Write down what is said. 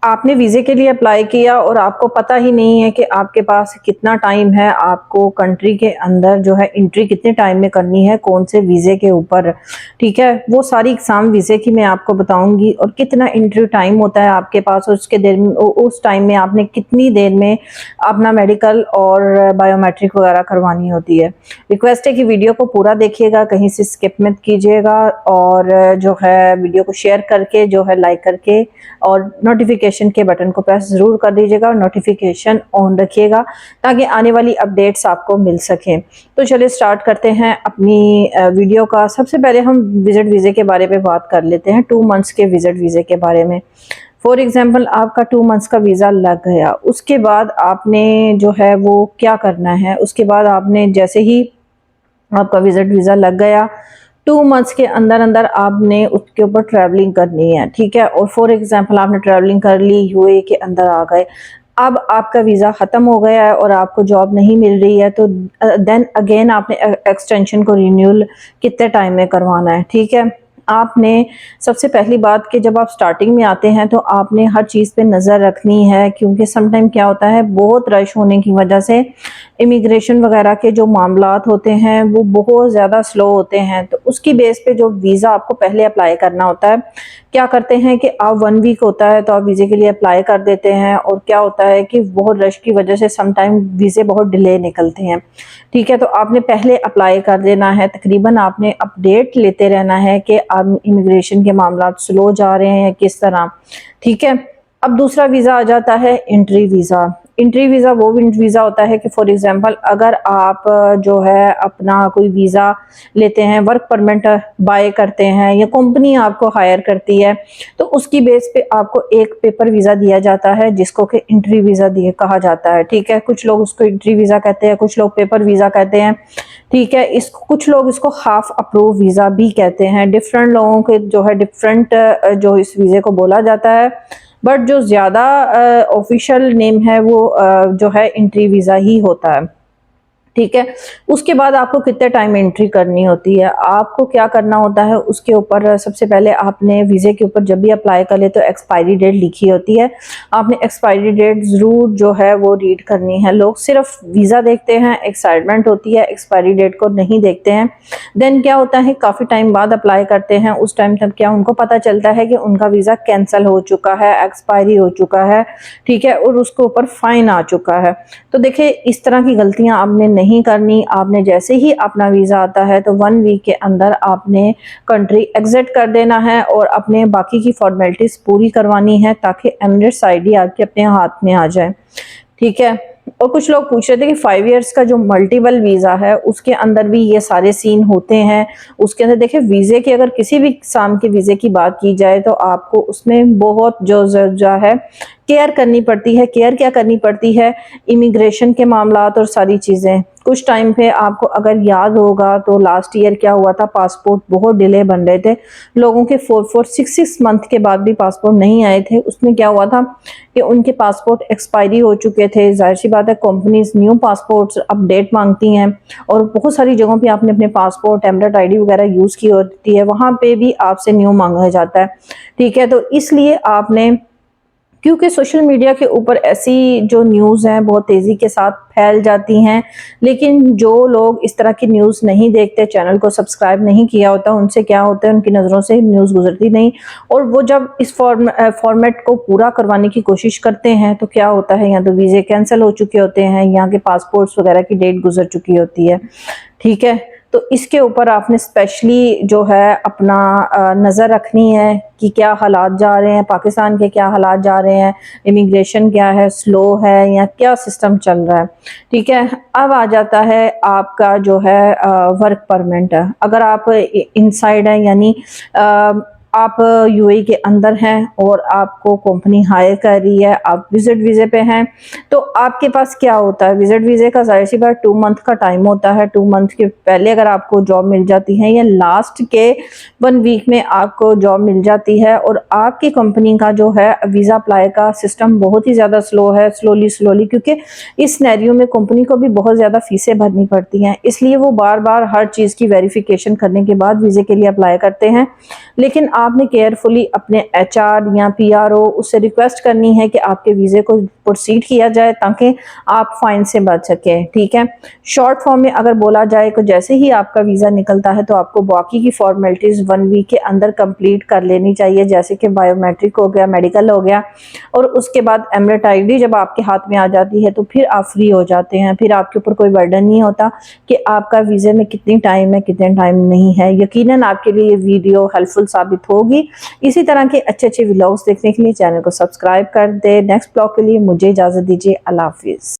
आपने वीज़े के लिए अप्लाई किया और आपको पता ही नहीं है कि आपके पास कितना टाइम है, आपको कंट्री के अंदर जो है एंट्री कितने टाइम में करनी है, कौन से वीज़े के ऊपर, ठीक है। वो सारी एग्ज़ाम वीज़े की मैं आपको बताऊंगी और कितना एंट्री टाइम होता है आपके पास, और उसके देर उस टाइम में आपने कितनी देर में अपना मेडिकल और बायोमेट्रिक वगैरह करवानी होती है। रिक्वेस्ट है कि वीडियो को पूरा देखिएगा, कहीं से स्किप मत कीजिएगा, और जो है वीडियो को शेयर करके जो है लाइक करके और नोटिफिकेशन के बटन को प्रेस ज़रूर कर दीजिएगा और नोटिफिकेशन ऑन रखिएगा ताकि आने वाली अपडेट्स आपको मिल सकें। तो चलिए स्टार्ट करते हैं अपनी वीडियो का। सबसे पहले हम विजिट वीज़े के बारे में बात कर लेते हैं, 2 मंथ्स के विजिट वीज़े के बारे में। फॉर एग्जाम्पल आपका 2 मंथ्स का वीज़ा लग गया, उसके बाद आपने जो है वो क्या करना है। उसके बाद आपने जैसे ही आपका विजिट वीज़ा लग गया, 2 मंथ्स के अंदर अंदर आपने उसके ऊपर ट्रैवलिंग करनी है, ठीक है। और फॉर एग्जांपल आपने ट्रैवलिंग कर ली, यूएई के अंदर आ गए, अब आपका वीज़ा ख़त्म हो गया है और आपको जॉब नहीं मिल रही है, तो देन अगेन आपने एक्सटेंशन को रिन्यूअल कितने टाइम में करवाना है, ठीक है। आपने सबसे पहली बात कि जब आप स्टार्टिंग में आते हैं तो आपने हर चीज़ पे नज़र रखनी है, क्योंकि समटाइम क्या होता है, बहुत रश होने की वजह से इमिग्रेशन वगैरह के जो मामलात होते हैं वो बहुत ज़्यादा स्लो होते हैं। तो उसकी बेस पे जो वीज़ा आपको पहले अप्लाई करना होता है, क्या करते हैं कि आप 1 वीक होता है तो आप वीज़े के लिए अप्लाई कर देते हैं, और क्या होता है कि बहुत रश की वजह से समटाइम वीज़े बहुत डिले निकलते हैं, ठीक है। तो आपने पहले अप्लाई कर देना है, तकरीबन आपने अपडेट लेते रहना है कि आप इमिग्रेशन के मामलात स्लो जा रहे हैं किस तरह, ठीक है। अब दूसरा वीज़ा आ जाता है एंट्री वीज़ा। एंट्री वीज़ा वो वीज़ा होता है कि फॉर एग्जांपल अगर आप जो है अपना कोई वीज़ा लेते हैं, वर्क परमिट बाय करते हैं या कंपनी आपको हायर करती है, तो उसकी बेस पे आपको एक पेपर वीज़ा दिया जाता है जिसको कि एंट्री वीज़ा दिए कहा जाता है, ठीक है। कुछ लोग उसको एंट्री वीज़ा कहते हैं, कुछ लोग पेपर वीज़ा कहते हैं, ठीक है। इसको कुछ लोग इसको हाफ अप्रूव वीज़ा भी कहते हैं। डिफरेंट लोगों के जो है डिफरेंट जो इस वीज़े को बोला जाता है, बट जो ज़्यादा ऑफिशियल नेम है वो जो है एंट्री वीज़ा ही होता है, ठीक है। उसके बाद आपको कितने टाइम एंट्री करनी होती है, आपको क्या करना होता है उसके ऊपर। सबसे पहले आपने वीज़े के ऊपर जब भी अप्लाई कर ले तो एक्सपायरी डेट लिखी होती है, आपने एक्सपायरी डेट ज़रूर जो है वो रीड करनी है। लोग सिर्फ वीज़ा देखते हैं, एक्साइटमेंट होती है, एक्सपायरी डेट को नहीं देखते हैं। देन क्या होता है, काफ़ी टाइम बाद अप्लाई करते हैं, उस टाइम तब क्या उनको पता चलता है कि उनका वीज़ा कैंसिल हो चुका है, एक्सपायरी हो चुका है, ठीक है, और उसके ऊपर फाइन आ चुका है। तो देखिए इस तरह की गलतियां आपने नहीं करनी। आपने जैसे ही अपना वीज़ा आता है तो 1 वीक के अंदर आपने कंट्री एग्जिट कर देना है और अपने बाकी की फॉर्मेलिटीज पूरी करवानी है ताकि एमिरेट्स आईडी आपके अपने हाथ में आ जाए, ठीक है। और कुछ लोग पूछ रहे थे कि 5 इयर्स का जो मल्टीपल वीज़ा है उसके अंदर भी ये सारे सीन होते हैं। उसके अंदर देखिए वीज़े के अगर किसी भी किस्म के वीज़े की बात की जाए तो आपको उसमें बहुत जो है केयर करनी पड़ती है। केयर क्या करनी पड़ती है, इमिग्रेशन के मामलात और सारी चीज़ें। कुछ टाइम पे आपको अगर याद होगा तो लास्ट ईयर क्या हुआ था, पासपोर्ट बहुत डिले बन रहे थे, लोगों के 4-6 मंथ के बाद भी पासपोर्ट नहीं आए थे। उसमें क्या हुआ था कि उनके पासपोर्ट एक्सपायरी हो चुके थे। जाहिर सी बात है कंपनीज न्यू पासपोर्ट्स अपडेट मांगती हैं, और बहुत सारी जगहों पे आपने अपने पासपोर्ट एमरेट आईडी वगैरह यूज़ की होती है, वहाँ पे भी आपसे न्यू मांगा जाता है, ठीक है। तो इसलिए आपने, क्योंकि सोशल मीडिया के ऊपर ऐसी जो न्यूज़ हैं बहुत तेज़ी के साथ फैल जाती हैं, लेकिन जो लोग इस तरह की न्यूज़ नहीं देखते, चैनल को सब्सक्राइब नहीं किया होता, उनसे क्या होता है, उनकी नज़रों से न्यूज़ गुजरती नहीं, और वो जब इस फॉर्मेट को पूरा करवाने की कोशिश करते हैं तो क्या होता है, या तो वीज़े कैंसिल हो चुके होते हैं, यहाँ के पासपोर्ट्स वगैरह की डेट गुजर चुकी होती है, ठीक है। तो इसके ऊपर आपने स्पेशली जो है अपना नज़र रखनी है कि क्या हालात जा रहे हैं, पाकिस्तान के क्या हालात जा रहे हैं, इमिग्रेशन क्या है, स्लो है या क्या सिस्टम चल रहा है, ठीक है। अब आ जाता है आपका जो है वर्क परमिट। अगर आप इनसाइड है, यानी आप यूएई के अंदर हैं और आपको कंपनी हायर कर रही है, आप विजिट वीज़े पे हैं, तो आपके पास क्या होता है, विजिट वीज़े का जाहिर सी बात 2 मंथ का टाइम होता है। 2 मंथ के पहले अगर आपको जॉब मिल जाती है या लास्ट के 1 वीक में आपको जॉब मिल जाती है, और आपकी कंपनी का जो है वीज़ा अप्लाई का सिस्टम बहुत ही ज़्यादा स्लो है, स्लोली, क्योंकि इस सिनेरियो में कंपनी को भी बहुत ज़्यादा फीसें भरनी पड़ती हैं, इसलिए वो बार बार हर चीज़ की वेरिफिकेशन करने के बाद वीज़े के लिए अप्लाई करते हैं। लेकिन आपने केयरफुली अपने HR या PRO उससे रिक्वेस्ट करनी है कि आपके वीज़े को प्रोसीड किया जाए ताकि आप फाइन से बच सकें, ठीक है। शॉर्ट फॉर्म में अगर बोला जाए तो जैसे ही आपका वीज़ा निकलता है तो आपको बाकी की फॉर्मेलिटीज़ 1 वीक के अंदर कंप्लीट कर लेनी चाहिए, जैसे कि बायोमेट्रिक हो गया, मेडिकल हो गया, और उसके बाद एमरेट ID जब आपके हाथ में आ जाती है तो फिर आप फ्री हो जाते हैं। फिर आपके ऊपर कोई बर्डन नहीं होता कि आपका वीज़े में कितनी टाइम है, कितने टाइम नहीं है। यकीनन आपके लिए ये वीडियो हेल्पफुल साबित होगी। इसी तरह के अच्छे अच्छे व्लॉग्स देखने के लिए चैनल को सब्सक्राइब कर दे। नेक्स्ट ब्लॉग के लिए मुझे इजाज़त दीजिए। अल्लाह हाफिज़।